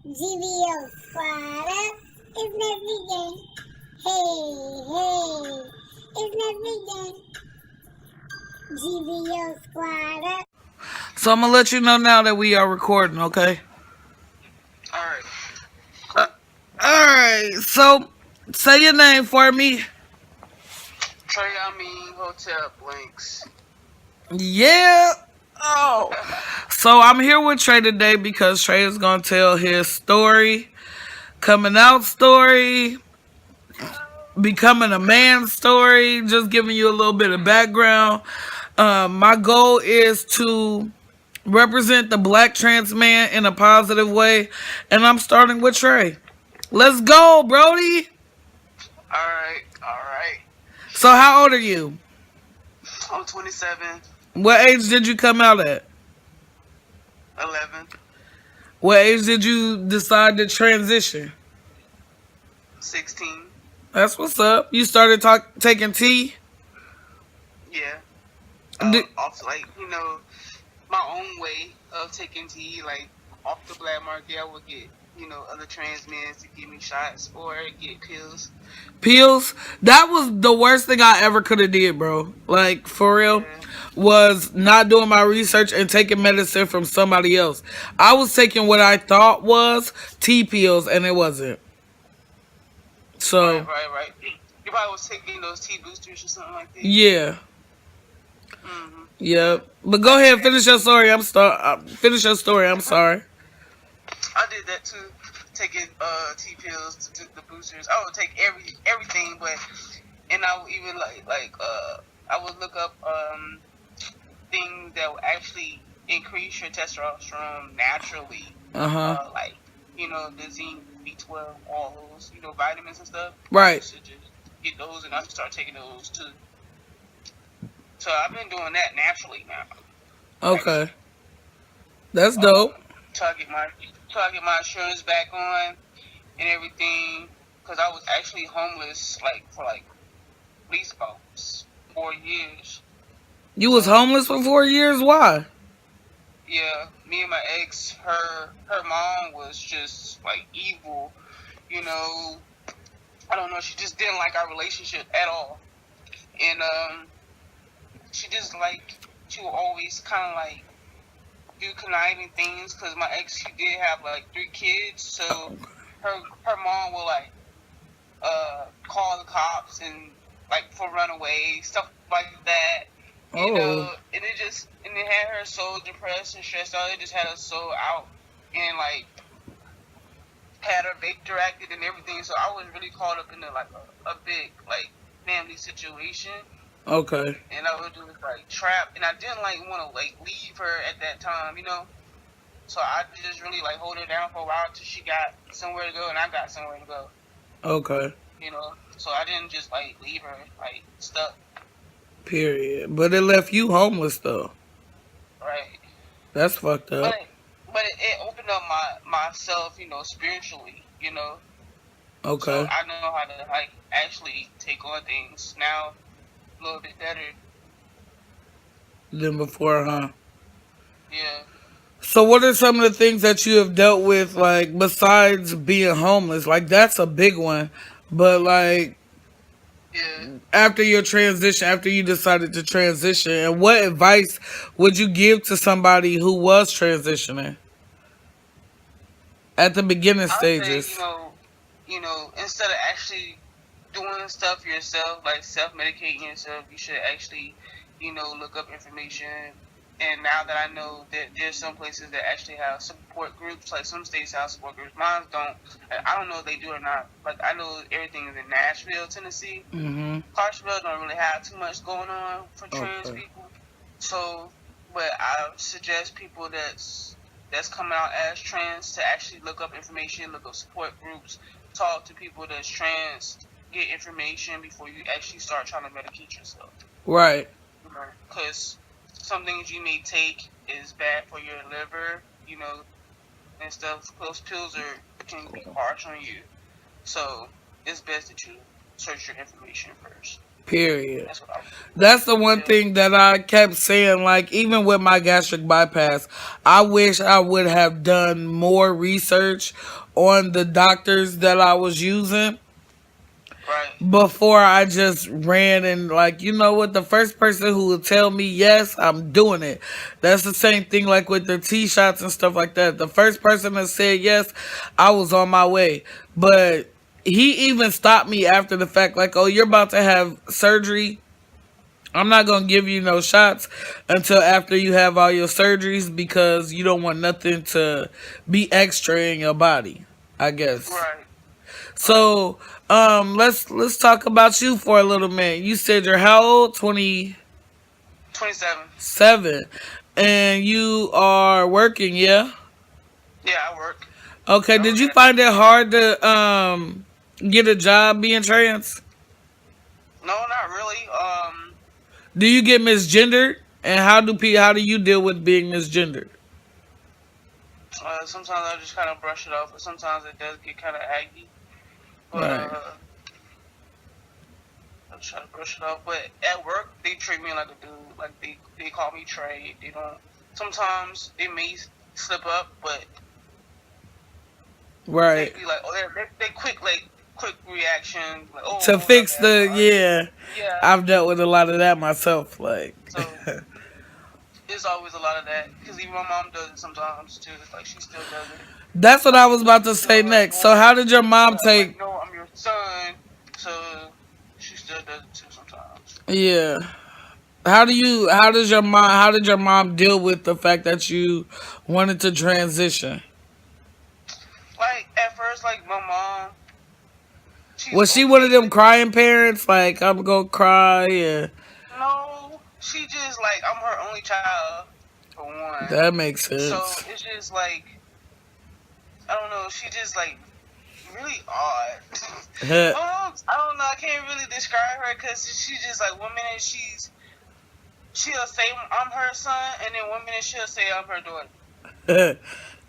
GVO Squad. It's next weekend. Hey, it's next weekend. GVO Squad. So I'm gonna let you know now that we are recording, okay? Alright. Alright, so say your name for me. Hotel Blanks. Yeah. Oh. So I'm here with Trey today because Trey is gonna tell his story, coming out story, becoming a man story, just giving you a little bit of background. My goal is to represent the black trans man in a positive way, and I'm starting with Trey. Let's go, Brody. Alright. So how old are you? I'm 27, What age did you come out at? 11, What age did you decide to transition? 16. That's what's up. You started taking tea? Yeah. Di- Off, my own way of taking tea, off the black market. I would get, other trans men to give me shots or get pills. Pills? That was the worst thing I ever could have did, bro. Like, for real. Yeah. Was not doing my research and taking medicine from somebody else. I was taking what I thought was tea pills, and it wasn't. So, Right. You probably was taking those tea boosters or something like that. yeah. Mm-hmm. Yep. But go ahead, finish your story. Finish your story. I'm sorry. I did that too, taking tea pills, took the boosters. I would take everything, and I would even I would look up things that would actually increase your testosterone naturally, like the zinc, B12, all those vitamins and stuff. Right. I used to just get those, and I start taking those too. So I've been doing that naturally now. Okay. That's dope. Till I get my insurance back on and everything, because I was actually homeless for at least about 4 years. You was homeless for 4 years? Why? Yeah, me and my ex, her mom was just evil, I don't know, she just didn't like our relationship at all. And she would always kind of do conniving things, because my ex, she did have 3 kids, so her mom will call the cops and for runaways, stuff like that. And it had her so depressed and stressed out. It just had her so out, and had her Victor acted and everything. So I was really caught up in a big family situation. Okay. And I was just trapped, and I didn't want to leave her at that time, So I just really hold her down for a while till she got somewhere to go, and I got somewhere to go. Okay. So I didn't just leave her stuck. Period. But it left you homeless though. Right. That's fucked up. But it opened up myself, spiritually, Okay. So I know how to actually take on things now a little bit better Than before, huh? Yeah. So what are some of the things that you have dealt with, besides being homeless? That's a big one. But Yeah. after your transition, after you decided to transition, and what advice would you give to somebody who was transitioning at the beginning stages? Say, instead of actually doing stuff yourself, self-medicating yourself, you should actually, look up information. And now that I know that there's some places that actually have support groups, some states have support groups. Mine don't. I don't know if they do or not. I know everything is in Nashville, Tennessee. Mm-hmm. Clarksville don't really have too much going on for trans people. So, but I suggest people that's coming out as trans to actually look up information, look up support groups, talk to people that's trans, get information before you actually start trying to medicate yourself. Right. Because some things you may take is bad for your liver, and stuff. Those pills can be harsh on you. So it's best that you search your information first. Period. That's what I That's the one feel. thing that I kept saying. Like, even with my gastric bypass, I wish I would have done more research on the doctors that I was using Right. before I just ran and, like, you know what, the first person who would tell me yes, I'm doing it. That's the same thing like with the T shots and stuff like that. The first person that said yes, I was on my way. But he even stopped me after the fact, like, oh, you're about to have surgery. I'm not gonna give you no shots until after you have all your surgeries because you don't want nothing to be extra in your body, I guess. Right. Right. So, let's talk about you for a little minute. You said you're how old? 27. 27. And you are working, yeah? Yeah, I work. Okay, I did work you at find it hard to get a job being trans? No, not really. Do you get misgendered? And how do you deal with being misgendered? Sometimes I just kind of brush it off, but sometimes it does get kind of aggy. But Right. I try to brush it off. But at work, they treat me like a dude. Like they call me Trey. They don't. Sometimes it may slip up, but they Right. be like, oh, they quick reaction. Like, oh, To hold up, fix man. the, All right. yeah. Yeah. I've dealt with a lot of that myself. Like, So there's always a lot of that because even my mom does it sometimes too. It's like she still does it. that's what I was about to She's say still like, next. So, oh, how did your mom yeah, like take? no, I'm your son. So she still does it too sometimes. Yeah. How did your mom deal with the fact that you wanted to transition? Like at first, like my mom, she's Was she one okay of them with it. crying parents? Like, I'm gonna cry, and No, she just like I'm her only child for one. that makes So sense. it's just like I don't know. She just like really odd. I don't know. I can't really describe her because she's just like one minute she'll say I'm her son, and then one minute she'll say I'm her daughter.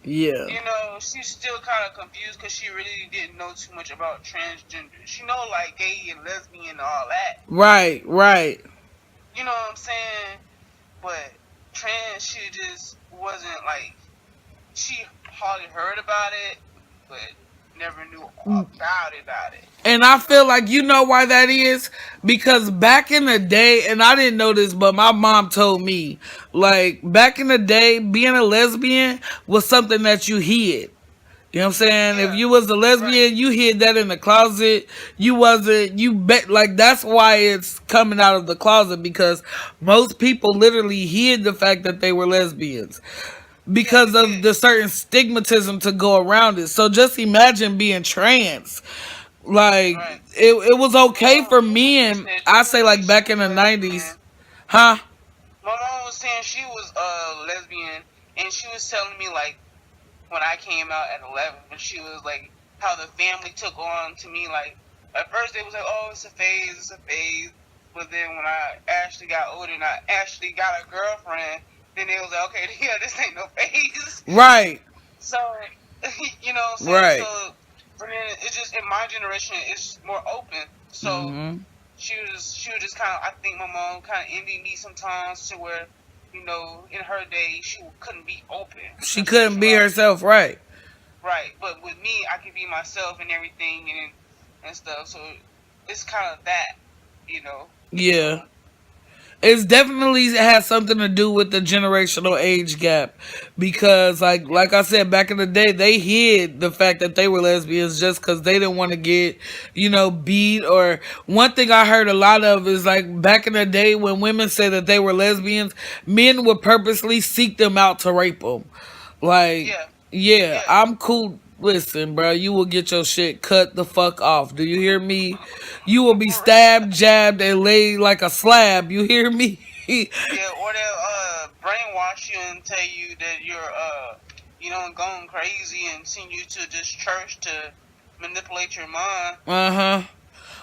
Yeah. You know, she's still kind of confused because she really didn't know too much about transgender. She know like gay and lesbian and all that. Right. Right. You know what I'm saying? But trans, she just wasn't like she hardly heard about it, but never knew about it. And I feel like you know why that is? Because back in the day, and I didn't know this, but my mom told me, like, back in the day, being a lesbian was something that you hid. You know what I'm saying? If Yeah, you was a right, lesbian, you hid that in the closet. You wasn't, you bet, like, that's why it's coming out of the closet because most people literally hid the fact that they were lesbians yeah, because they of did, the certain stigmatism to go around it. So just imagine being trans. Like, right. it was okay for My mom men. said I too, say like like she back in was the 90s. lesbian. Huh? My mom was saying she was lesbian, and she was telling me like when I came out at 11, she was like how the family took on to me. Like at first they was like, oh, it's a phase. But then when I actually got older and I actually got a girlfriend, then they was like, okay, yeah, this ain't no phase. Right. So you know what I'm saying? Right. So I mean, it's just in my generation, it's more open. So Hmm. she was just kind of. I think my mom kind of envied me sometimes to where, you know, in her day she couldn't be open with She her couldn't be sexuality. herself, right? Right, but with me, I can be myself and everything and stuff. So it's kind of that, you know. Yeah. So It's definitely has something to do with the generational age gap because yeah, like I said back in the day they hid the fact that they were lesbians just because they didn't want to get beat. Or one thing I heard a lot of is like back in the day when women said that they were lesbians, men would purposely seek them out to rape them. Like, yeah, yeah, yeah. I'm cool. Listen, bro, you will get your shit cut the fuck off. Do you hear me? You will be For real. stabbed, jabbed, and laid like a slab. You hear me? Yeah, or they'll brainwash you and tell you that you're going crazy and send you to this church to manipulate your mind. Uh-huh.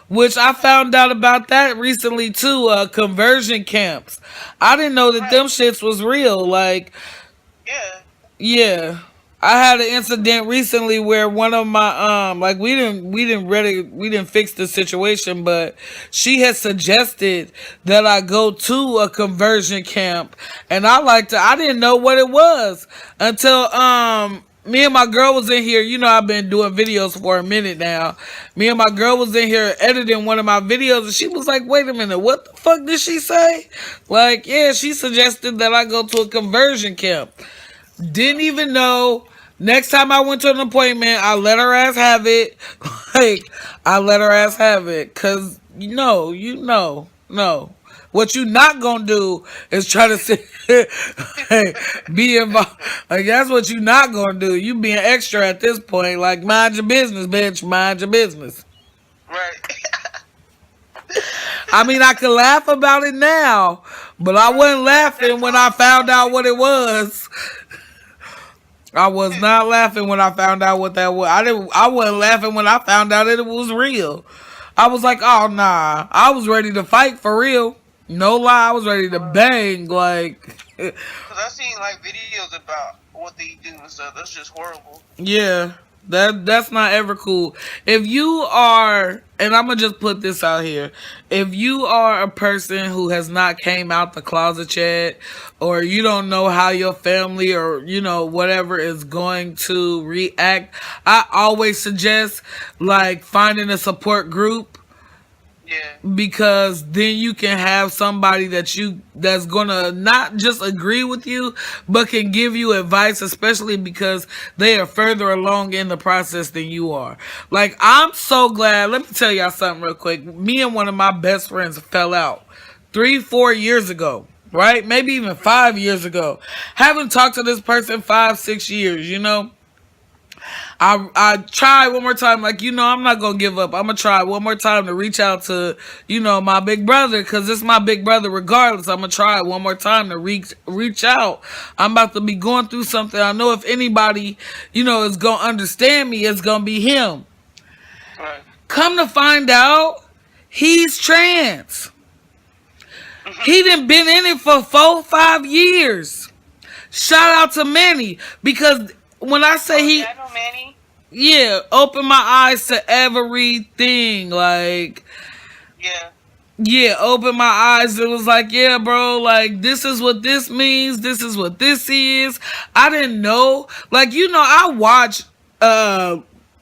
Which I found out about that recently too. Conversion camps. I didn't know that them Right. shits was real. Like, Yeah. yeah. I had an incident recently where one of my like we didn't fix the situation, but she had suggested that I go to a conversion camp, and I didn't know what it was until me and my girl was in here. You know, I've been doing videos for a minute now. Me and my girl was in here editing one of my videos, and she was like, "Wait a minute, what the fuck did she say?" Like, yeah, she suggested that I go to a conversion camp. Didn't even know. Next time I went to an appointment, I let her ass have it. Like, I let her ass have it. Cause no. What you not gonna do is try to sit, hey, be involved. Like, that's what you not gonna do. You being extra at this point. Like, mind your business, bitch. Mind your business. Right. I mean, I can laugh about it now, but I wasn't laughing when I found out what it was. I was not laughing when I found out what that was. I wasn't laughing when I found out that it was real. I was like, oh nah. I was ready to fight for real. No lie, I was ready to bang. Like, Cause I seen like videos about what they do and stuff. That's just horrible. yeah, that's not ever cool. If you are, and I'm gonna just put this out here, if you are a person who has not came out the closet yet, or you don't know how your family or whatever is going to react, I always suggest like finding a support group, Yeah. because then you can have somebody that's gonna not just agree with you but can give you advice, especially because they are further along in the process than you are. Like, I'm so glad. Let me tell y'all something real quick. Me and one of my best friends fell out 3-4 years ago, right? Maybe even 5 years ago. Haven't talked to this person 5-6 years. I tried one more time, like, I'm not gonna give up. I'm gonna try one more time to reach out to, my big brother, because it's my big brother regardless. I'm gonna try one more time to reach out. I'm about to be going through something. I know if anybody, is gonna understand me, it's gonna be him. Right. Come to find out, he's trans. He done been in it for 4-5 years. Shout out to Manny, because when I say Yeah, I know Manny. yeah, open my eyes to everything. Like, Yeah. yeah, open my eyes. It was like, yeah, bro, like, this is what this means. This is what this is. I didn't know. Like, I watch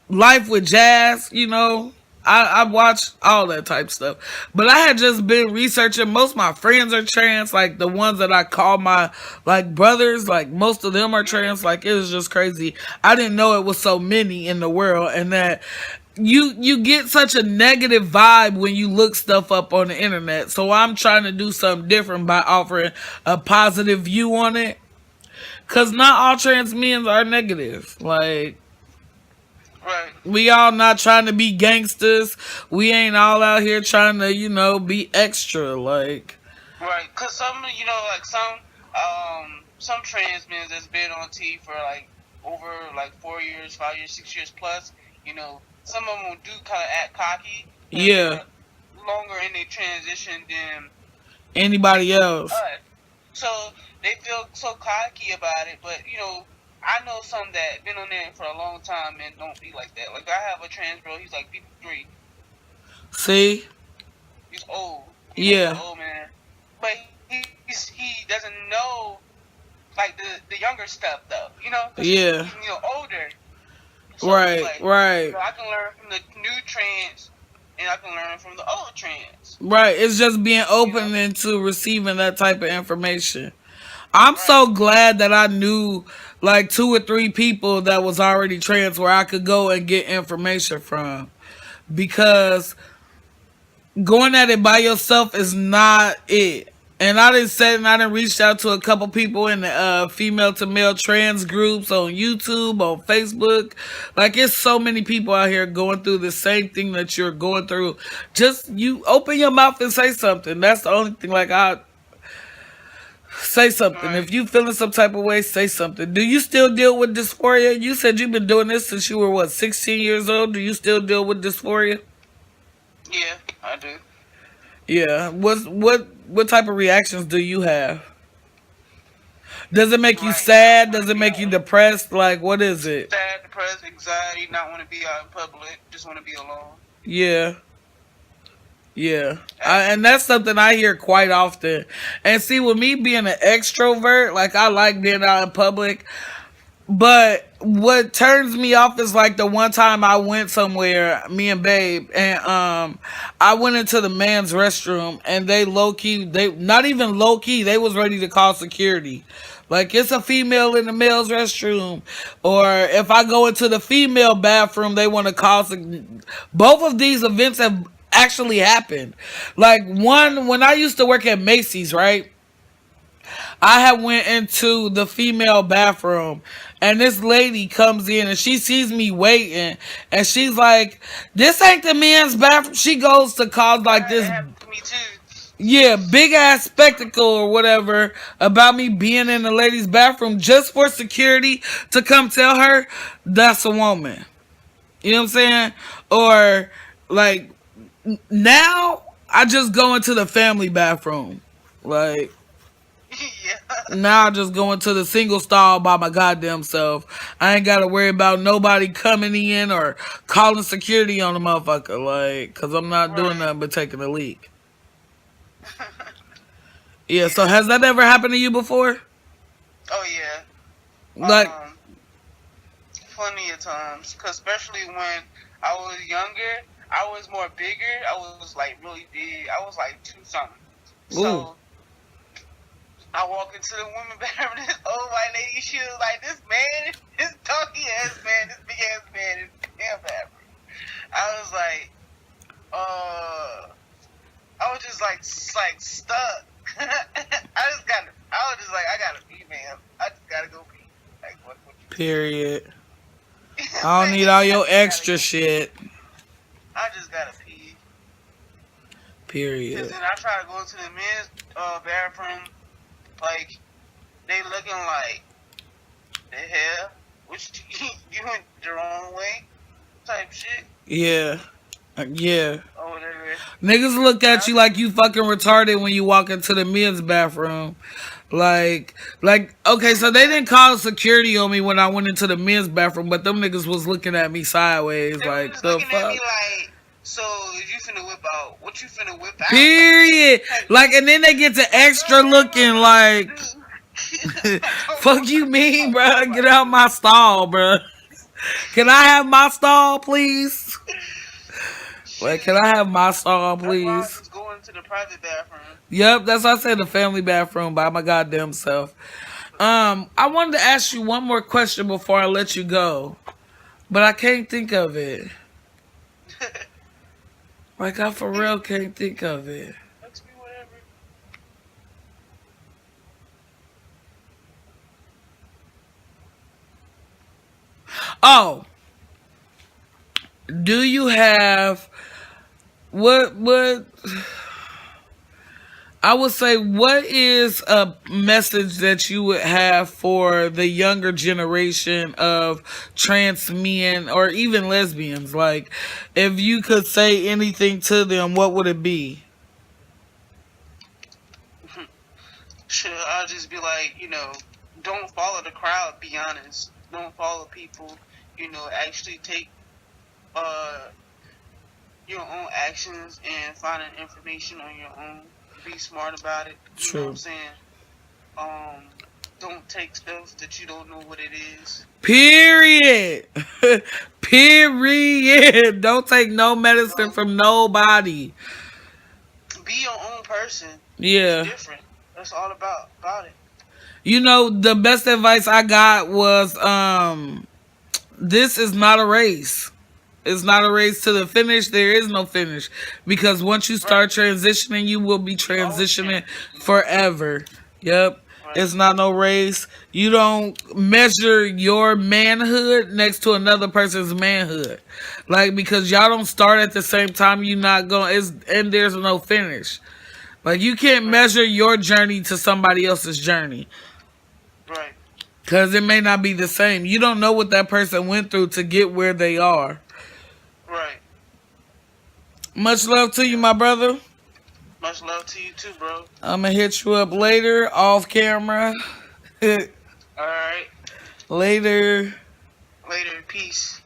Life with Jazz. I watch all that type stuff. But I had just been researching. Most of my friends are trans. Like, the ones that I call my, like, brothers, like, most of them are trans. Like, it was just crazy. I didn't know it was so many in the world, and that you get such a negative vibe when you look stuff up on the internet. So I'm trying to do something different by offering a positive view on it. Cause not all trans men are negative. Like, Right. we all not trying to be gangsters. We ain't all out here trying to, be extra. Like, Right. Cause like some trans men that's been on TV for like over like 4 years, 5 years, 6 years plus. Some of them do kind of act cocky. yeah, Longer in their transition than anybody else. us. So they feel so cocky about it, but I know some that been on there for a long time and don't be like that. Like, I have a trans bro, he's like 53. See? He's old. Yeah. He's an old man. But he doesn't know like the younger stuff though. 'Cause Yeah. he's older. So Right, like, right. I can learn from the new trans and I can learn from the old trans. Right. It's just being open into receiving that type of information. I'm Right. so glad that I knew like 2 or 3 people that was already trans where I could go and get information from. Because going at it by yourself is not it. And I done reached out to a couple people in the female to male trans groups on YouTube, on Facebook. Like, it's so many people out here going through the same thing that you're going through. Just, you open your mouth and say something. That's the only thing. Like, I say something. Right. If you feeling some type of way, say something. Do you still deal with dysphoria? You said you've been doing this since you were 16 years old. Do you still deal with dysphoria? Yeah, I do. Yeah. What type of reactions do you have? Does it make you Right. You don't sad? want Does to it be make you out. depressed? Like, what is it? Sad, depressed, anxiety, not want to be out in public, just want to be alone. Yeah. Yeah, and Actually, that's something I hear quite often. And see, with me being an extrovert, like I like being out in public, but what turns me off is like the one time I went somewhere, me and Babe, and I went into the man's restroom, and they low key, they not even low key, they was ready to call security. Like it's a female in the male's restroom, or if I go into the female bathroom, they want to call. Both of these events have actually happened. Like right. one when I used to work at Macy's, right? I had went into the female bathroom and this lady comes in and she sees me waiting and she's like, "This ain't the men's bathroom." She goes to cause like That this, happened to me too. yeah, big ass spectacle or whatever about me being in the ladies' bathroom just for security to come tell her that's a woman. You know what I'm saying? Or like now I just go into the family bathroom. Like Yeah. now I just go into the single stall by my goddamn self. I ain't gotta worry about nobody coming in or calling security on the motherfucker. Like, cause I'm not doing Right. nothing but taking a leak. Yeah, so Yeah. has that ever happened to you before? Oh yeah. Like, Um, Plenty of times. Cause especially when I was younger, I was more bigger. I was like really big. I was like two something. ooh, So I walk into the woman bathroom. This old white lady, she was like, "This man, this donkey ass man, this big ass man, in the damn bathroom." I was like, I was just like stuck. I was just like, I gotta pee, man. I just gotta go pee. Like, what period. you I don't need saying? all I your just gotta extra go pee. shit. I just gotta pee. Cause Period. then I try to go to the men's bathroom, like, they looking like, the hell? Which, you went the wrong way? Type shit. Yeah. Yeah. Or whatever. Niggas look And at I you just, like you fucking retarded when you walk into the men's bathroom. Like, okay, so they didn't call security on me when I went into the men's bathroom, but them niggas was looking at me sideways, they were like, just the looking at me fuck? like, so you finna whip out? What you finna whip out? Period. Type Like, shit. and then they get to Like, extra looking like, I don't know fuck you what the mean, fuck bruh? Get nobody out doing. my stall, bruh. Can I have my stall, please? Like, can Shit. I have my stall, That's why I please? just go into the private bathroom. Yep, that's why I said the family bathroom by my goddamn self. I wanted to ask you one more question before I let you go, but I can't think of it. Like, I for real can't think of it. Ask me whatever. Oh, do you have what I would say, what is a message that you would have for the younger generation of trans men or even lesbians? Like, if you could say anything to them, what would it be? Shit, I'll just be like, don't follow the crowd. Be honest. Don't follow people. Actually take uh your own actions and finding information on your own. Be smart about it. You know what I'm True. saying? Um, don't take stuff that you don't know what it is. Period. Period. Don't take no medicine Um, from nobody. be your own person. Be Yeah. different. That's all about it. You know, the best advice I got was this is not a race. It's not a race to the finish. There is no finish. Because once you Right. start transitioning, you will be You always transitioning transition. forever. Yep. Right. It's not no race. You don't measure your manhood next to another person's manhood. Like, because y'all don't start at the same time, you not going, and there's no finish. Like, you can't Right. measure your journey to somebody else's journey. Right. Because it may not be the same. You don't know what that person went through to get where they are. Right. Much love to you, my brother. Much love to you too, bro. I'm going to hit you up later, off camera. All right. Later. Later. Peace.